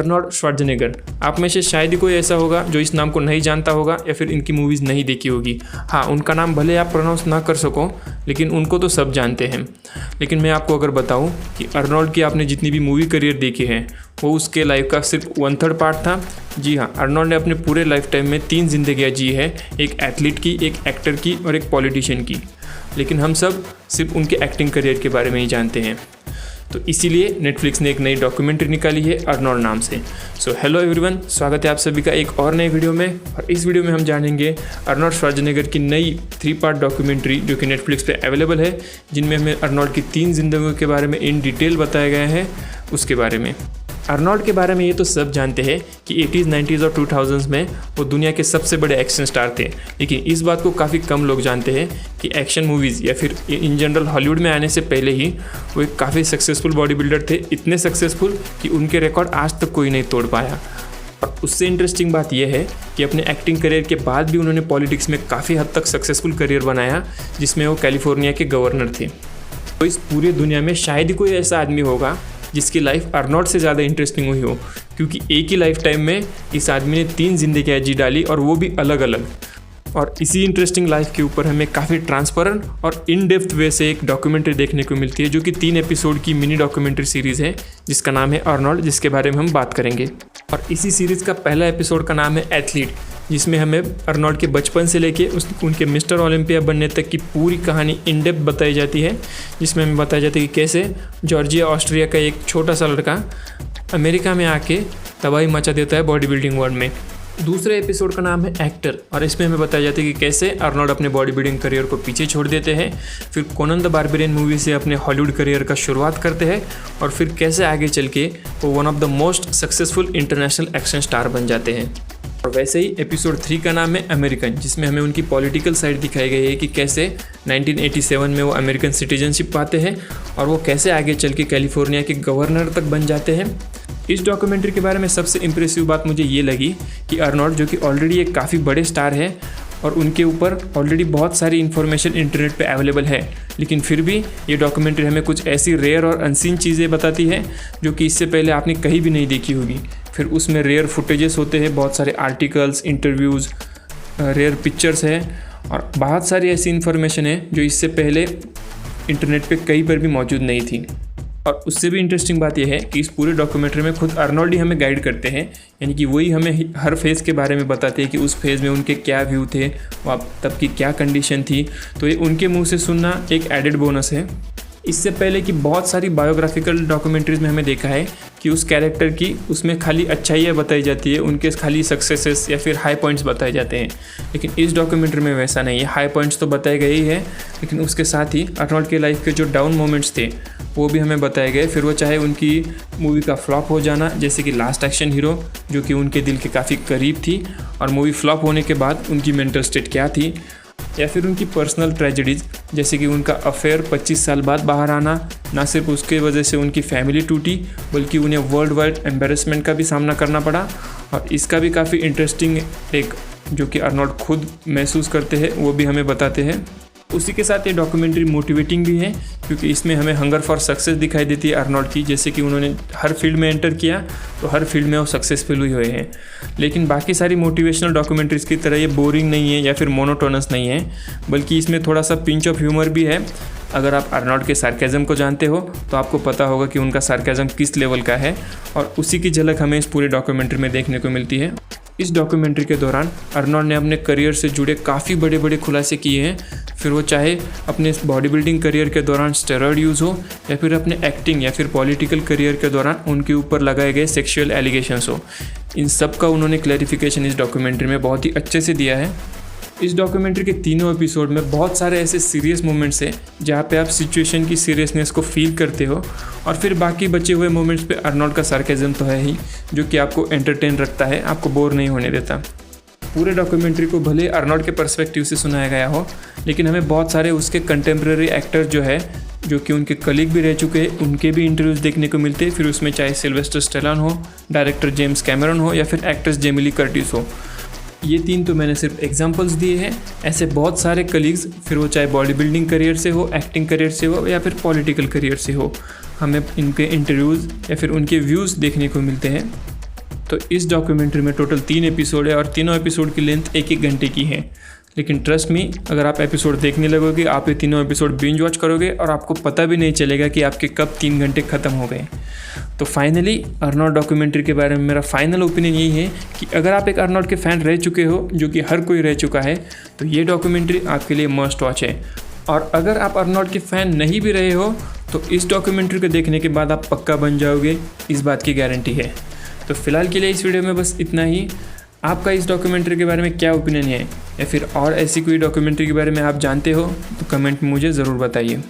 Arnold Schwarzenegger. आप में से शायद ही कोई ऐसा होगा जो इस नाम को नहीं जानता होगा या फिर इनकी मूवीज़ नहीं देखी होगी। हाँ, उनका नाम भले आप प्रोनाउंस ना कर सको, लेकिन उनको तो सब जानते हैं। लेकिन मैं आपको अगर बताऊं कि अर्नोल्ड की आपने जितनी भी मूवी करियर देखी है वो उसके लाइफ का सिर्फ 1/3 पार्ट था। जी हाँ, अर्नोल्ड ने अपने पूरे लाइफ टाइम में 3 जिंदगियाँ जी है, एक एथलीट की, एक एक्टर की और एक पॉलिटिशियन की। लेकिन हम सब सिर्फ उनके एक्टिंग करियर के बारे में ही जानते हैं। तो इसीलिए नेटफ्लिक्स ने एक नई डॉक्यूमेंट्री निकाली है अर्नोल्ड नाम से। सो हेलो एवरीवन, स्वागत है आप सभी का एक और नए वीडियो में। और इस वीडियो में हम जानेंगे अर्नोल्ड श्वार्ज़नेगर की नई 3 पार्ट डॉक्यूमेंट्री जो कि नेटफ्लिक्स पे अवेलेबल है, जिनमें हमें अर्नोल्ड की 3 जिंदगियों के बारे में इन डिटेल बताया गया है उसके बारे में। अर्नोल्ड के बारे में ये तो सब जानते हैं कि 80s, 90s और 2000s में वो दुनिया के सबसे बड़े एक्शन स्टार थे। लेकिन इस बात को काफ़ी कम लोग जानते हैं कि एक्शन मूवीज़ या फिर इन जनरल हॉलीवुड में आने से पहले ही वो एक काफ़ी सक्सेसफुल बॉडी बिल्डर थे, इतने सक्सेसफुल कि उनके रिकॉर्ड आज तक कोई नहीं तोड़ पाया। और उससे इंटरेस्टिंग बात यह है कि अपने एक्टिंग करियर के बाद भी उन्होंने पॉलिटिक्स में काफ़ी हद तक सक्सेसफुल करियर बनाया, जिसमें वो कैलिफोर्निया के गवर्नर थे। तो इस पूरी दुनिया में शायद ही कोई ऐसा आदमी होगा जिसकी लाइफ अर्नोल्ड से ज़्यादा इंटरेस्टिंग हुई हो, क्योंकि एक ही लाइफ टाइम में इस आदमी ने 3 जिंदगियाँ जी डाली और वो भी अलग अलग। और इसी इंटरेस्टिंग लाइफ के ऊपर हमें काफ़ी ट्रांसपेरेंट और इन डेप्थ वे से एक डॉक्यूमेंट्री देखने को मिलती है, जो कि 3 एपिसोड की मिनी डॉक्यूमेंट्री सीरीज़ है जिसका नाम है अर्नोल्ड, जिसके बारे में हम बात करेंगे। और इसी सीरीज़ का पहला एपिसोड का नाम है एथलीट, जिसमें हमें अर्नोल्ड के बचपन से लेके उनके मिस्टर ओलंपिया बनने तक की पूरी कहानी इन डेप्थ बताई जाती है, जिसमें हमें बताया जाता है कि कैसे जॉर्जिया ऑस्ट्रिया का एक छोटा सा लड़का अमेरिका में आके तबाही मचा देता है बॉडी बिल्डिंग वर्ल्ड में। दूसरे एपिसोड का नाम है एक्टर, और इसमें हमें बताया जाता है कि कैसे अर्नोल्ड अपने बॉडी बिल्डिंग करियर को पीछे छोड़ देते हैं, फिर कोनन द बारबेरियन मूवी से अपने हॉलीवुड करियर का शुरुआत करते हैं, और फिर कैसे आगे चल के वो one of the most successful international action star बन जाते हैं। और वैसे ही एपिसोड 3 का नाम है अमेरिकन, जिसमें हमें उनकी पॉलिटिकल साइड दिखाई गई है कि कैसे 1987 में वो अमेरिकन सिटीजनशिप पाते हैं और वो कैसे आगे चल के कैलिफोर्निया के गवर्नर तक बन जाते हैं। इस डॉक्यूमेंट्री के बारे में सबसे इम्प्रेसिव बात मुझे ये लगी कि अर्नोल्ड, जो कि ऑलरेडी एक काफ़ी बड़े स्टार है और उनके ऊपर ऑलरेडी बहुत सारी इन्फॉर्मेशन इंटरनेट पे अवेलेबल है, लेकिन फिर भी ये डॉक्यूमेंट्री हमें कुछ ऐसी रेयर और अनसीन चीज़ें बताती है जो कि इससे पहले आपने कहीं भी नहीं देखी होगी। फिर उसमें रेयर फुटेजेस होते हैं, बहुत सारे आर्टिकल्स, इंटरव्यूज़, रेयर पिक्चर्स है और बहुत सारी ऐसी इन्फॉर्मेशन है जो इससे पहले इंटरनेट पे कहीं पर भी मौजूद नहीं थी। और उससे भी इंटरेस्टिंग बात यह है कि इस पूरे डॉक्यूमेंट्री में खुद अर्नोल्ड ही हमें गाइड करते हैं, यानी कि वही हमें हर फेज़ के बारे में बताते हैं कि उस फेज़ में उनके क्या व्यू थे, तब की क्या कंडीशन थी। तो ये उनके मुंह से सुनना एक एडेड बोनस है। इससे पहले कि बहुत सारी बायोग्राफिकल डॉक्यूमेंट्रीज़ में हमें देखा है कि उस कैरेक्टर की उसमें खाली अच्छाइयाँ बताई जाती है, उनके खाली सक्सेसेस या फिर हाई पॉइंट्स बताए जाते हैं। लेकिन इस डॉक्यूमेंट्री में वैसा नहीं है। हाई पॉइंट्स तो बताए गए ही है, लेकिन उसके साथ ही अर्नोल्ड के लाइफ के जो डाउन मोमेंट्स थे वो भी हमें बताए गए। फिर वो चाहे उनकी मूवी का फ्लॉप हो जाना, जैसे कि लास्ट एक्शन हीरो, जो कि उनके दिल के काफ़ी करीब थी और मूवी फ्लॉप होने के बाद उनकी मेंटल स्टेट क्या थी, या फिर उनकी पर्सनल ट्रेजेडीज़, जैसे कि उनका अफेयर 25 साल बाद बाहर आना। ना सिर्फ उसके वजह से उनकी फैमिली टूटी, बल्कि उन्हें वर्ल्ड वाइड एम्बेरसमेंट का भी सामना करना पड़ा। और इसका भी काफ़ी इंटरेस्टिंग एक, जो कि अर्नोल्ड खुद महसूस करते हैं, वो भी हमें बताते हैं। उसी के साथ ये डॉक्यूमेंट्री मोटिवेटिंग भी है, क्योंकि इसमें हमें हंगर फॉर सक्सेस दिखाई देती है अर्नोल्ड की। जैसे कि उन्होंने हर फील्ड में एंटर किया तो हर फील्ड में वो सक्सेसफुल हुए हैं। लेकिन बाकी सारी मोटिवेशनल डॉक्यूमेंट्रीज़ की तरह ये बोरिंग नहीं है या फिर मोनोटोनस नहीं है, बल्कि इसमें थोड़ा सा पिंच ऑफ ह्यूमर भी है। अगर आप अर्नोल्ड के सार्केज़म को जानते हो तो आपको पता होगा कि उनका सार्केज़म किस लेवल का है, और उसी की झलक हमें इस पूरे डॉक्यूमेंट्री में देखने को मिलती है। इस डॉक्यूमेंट्री के दौरान अर्नोल्ड ने अपने करियर से जुड़े काफ़ी बड़े बड़े खुलासे किए हैं, फिर वो चाहे अपने बॉडी बिल्डिंग करियर के दौरान स्टेरॉयड यूज़ हो या फिर अपने एक्टिंग या फिर पॉलिटिकल करियर के दौरान उनके ऊपर लगाए गए सेक्सुअल एलिगेशंस हो। इन सब का उन्होंने क्लैरिफिकेशन इस डॉक्यूमेंट्री में बहुत ही अच्छे से दिया है। इस डॉक्यूमेंट्री के तीनों एपिसोड में बहुत सारे ऐसे सीरियस मोमेंट्स हैं जहाँ पे आप सिचुएशन की सीरियसनेस को फील करते हो, और फिर बाकी बचे हुए मोमेंट्स पे अर्नोल्ड का सार्केज़म तो है ही, जो कि आपको एंटरटेन रखता है, आपको बोर नहीं होने देता। पूरे डॉक्यूमेंट्री को भले अर्नोल्ड के पर्सपेक्टिव से सुनाया गया हो, लेकिन हमें बहुत सारे उसके कंटेम्प्रेरी एक्टर्स जो कि उनके कलीग भी रह चुके हैं, उनके भी इंटरव्यूज़ देखने को मिलते हैं। फिर उसमें चाहे सिल्वेस्टर स्टेलोन हो, डायरेक्टर जेम्स कैमरन हो या फिर एक्ट्रेस जेमी ली कर्टिस हो। ये 3 तो मैंने सिर्फ एग्जांपल्स दिए हैं, ऐसे बहुत सारे कलीग्स, फिर वो चाहे बॉडी बिल्डिंग करियर से हो, एक्टिंग करियर से हो या फिर पॉलिटिकल करियर से हो, हमें इनके इंटरव्यूज़ या फिर उनके व्यूज़ देखने को मिलते हैं। तो इस डॉक्यूमेंट्री में टोटल 3 एपिसोड है और तीनों एपिसोड की लेंथ 1-1 घंटे की है। लेकिन ट्रस्ट मी, अगर आप एपिसोड देखने लगोगे, आप ये तीनों एपिसोड बिंज वॉच करोगे और आपको पता भी नहीं चलेगा कि आपके कब 3 घंटे ख़त्म हो गए। तो फाइनली अर्नोल्ड डॉक्यूमेंट्री के बारे में मेरा फाइनल ओपिनियन यही है कि अगर आप एक अर्नोल्ड के फ़ैन रह चुके हो, जो कि हर कोई रह चुका है, तो ये डॉक्यूमेंट्री आपके लिए मस्ट वॉच है। और अगर आप अर्नोल्ड के फ़ैन नहीं भी रहे हो तो इस डॉक्यूमेंट्री को देखने के बाद आप पक्का बन जाओगे, इस बात की गारंटी है। तो फिलहाल के लिए इस वीडियो में बस इतना ही। आपका इस डॉक्यूमेंट्री के बारे में क्या ओपिनियन है, या फिर और ऐसी कोई डॉक्यूमेंट्री के बारे में आप जानते हो तो कमेंट में मुझे ज़रूर बताइए।